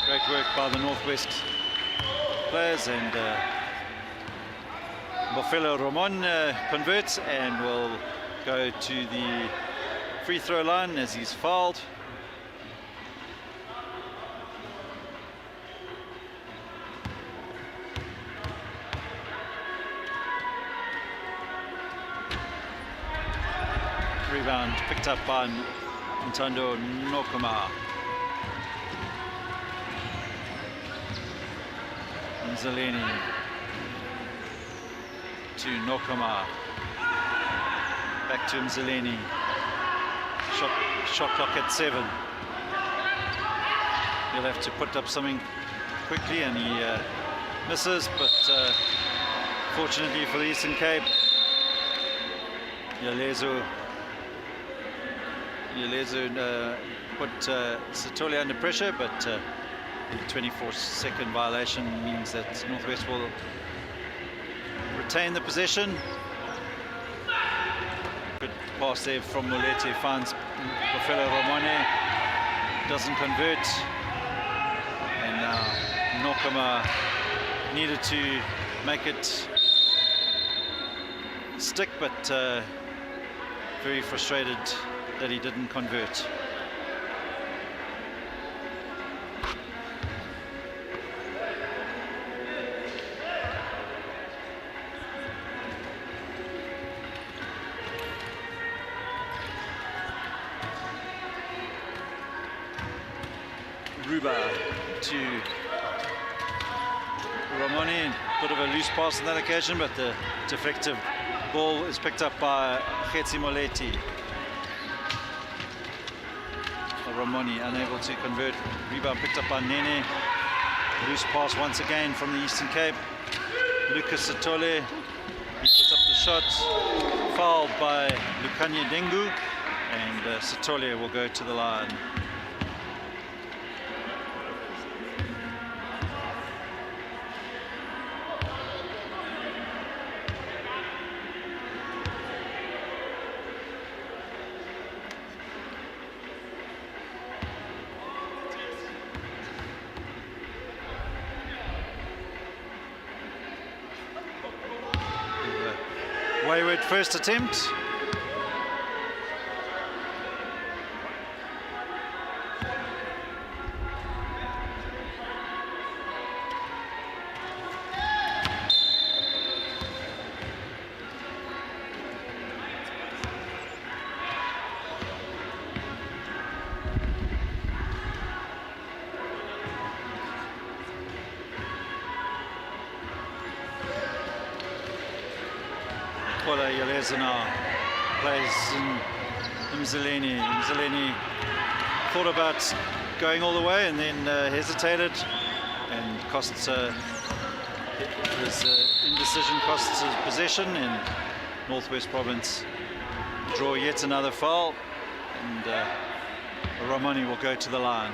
Speaker 1: Great work by the Northwest players, and Bofelo Ramon converts and will go to the free throw line as he's fouled. Rebound picked up by Ntando Nokoma. Nzaleni to Nokoma. Back to Nzaleni. Shot clock at 7. He'll have to put up something quickly, and he misses, but fortunately for the Eastern Cape, Yalezo put Satole under pressure, but the 24-second violation means that Northwest will retain the possession. Good pass there from Molete, finds Bofelo Ramone, doesn't convert, and now Nokoma needed to make it stick, but very frustrated that he didn't convert. Ruba to Ramoni, bit of a loose pass on that occasion, but the defective ball is picked up by Khetsi Moleti. Ramoni unable to convert. Rebound picked up by Nene. Loose pass once again from the Eastern Cape. Lucas Satole, he puts up the shot. Fouled by Lukanye Dengu, and Satole will go to the line. Wayward first attempt. Kola Yelezana plays in Mzileni. Mzileni thought about going all the way and then hesitated, and costs his indecision costs his possession, and Northwest Province draw yet another foul, and Romani will go to the line.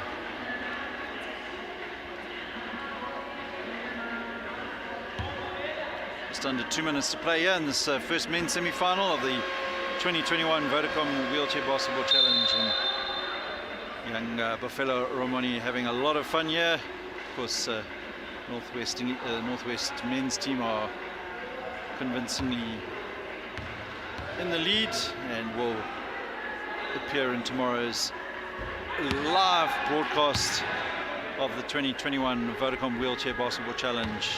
Speaker 1: Just under 2 minutes to play here in this first men's semi-final of the 2021 Vodacom Wheelchair Basketball Challenge, and young Buffalo Romani having a lot of fun here. Of course, Northwest men's team are convincingly in the lead and will appear in tomorrow's live broadcast of the 2021 Vodacom Wheelchair Basketball Challenge.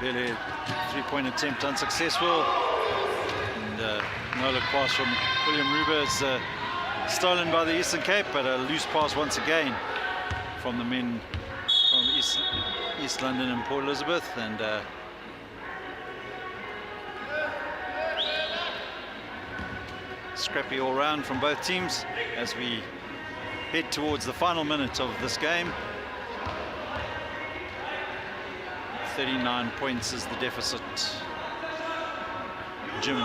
Speaker 1: Mbele, three-point attempt unsuccessful, and no look pass from William Ruber is stolen by the Eastern Cape, but a loose pass once again from the men from East London and Port Elizabeth, and scrappy all round from both teams as we head towards the final minute of this game. 39 points is the deficit. Jim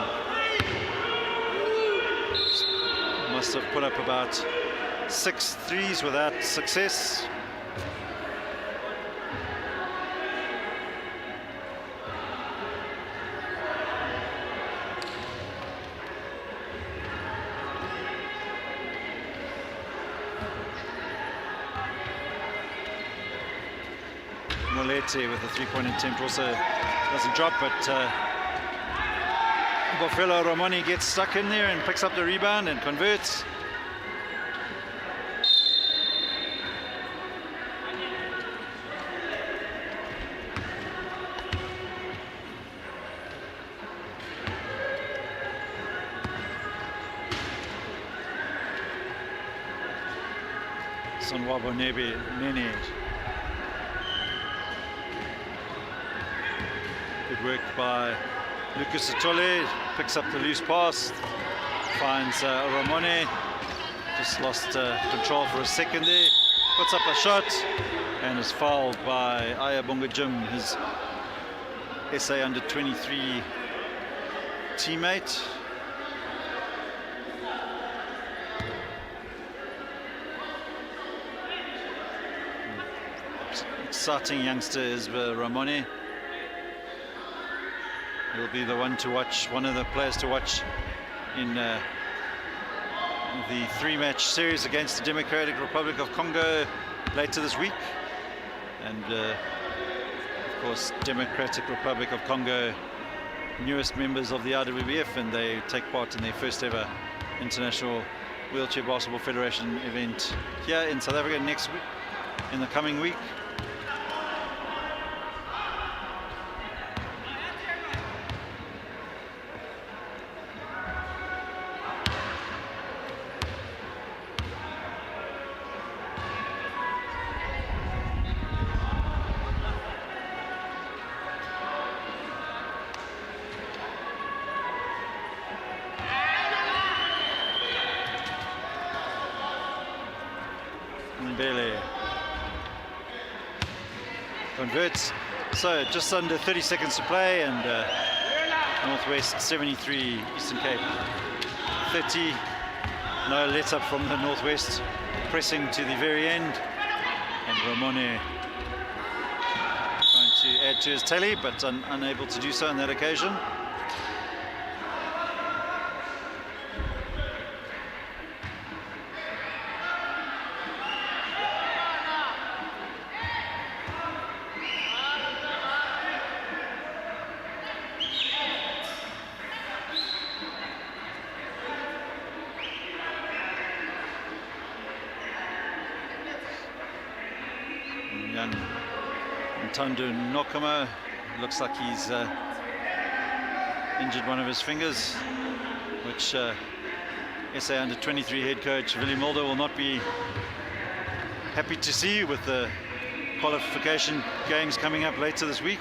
Speaker 1: must have put up about 6 threes without success. Molete with a three-point attempt also doesn't drop, but Buffalo Romani gets stuck in there and picks up the rebound and converts. Sonwabo Nene. Good work by Lucas Atole, picks up the loose pass, finds Ramone, just lost control for a second there, puts up a shot and is fouled by Ayabonga Jim, his SA under 23 teammate. Exciting youngster is Ramone. He'll be the one to watch, one of the players to watch in the 3-match series against the Democratic Republic of Congo later this week. And of course, Democratic Republic of Congo, newest members of the IWBF, and they take part in their first ever International Wheelchair Basketball Federation event here in South Africa next week, in the coming week. Mbele converts, so just under 30 seconds to play, and Northwest 73, Eastern Cape 30. No let up from the Northwest, pressing to the very end, and Ramone trying to add to his tally, but unable to do so on that occasion. Ntando Nokoma. Looks like he's injured one of his fingers, which SA Under-23 head coach Willie Mulder will not be happy to see with the qualification games coming up later this week.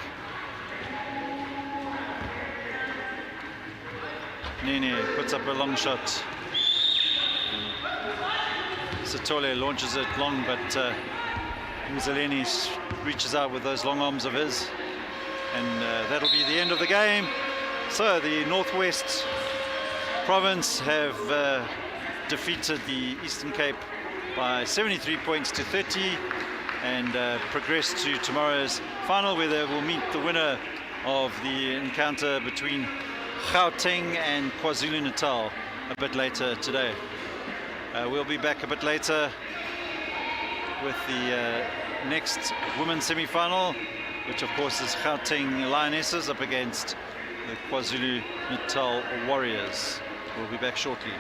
Speaker 1: Nene puts up a long shot. Satole launches it long, but Mzaleni reaches out with those long arms of his, and that'll be the end of the game. So the Northwest Province have defeated the Eastern Cape by 73 points to 30 and progressed to tomorrow's final, where they will meet the winner of the encounter between Gauteng and KwaZulu-Natal a bit later today. We'll be back a bit later with the next women's semi-final, which of course is Gauteng Lionesses up against the KwaZulu-Natal Warriors. We'll be back shortly.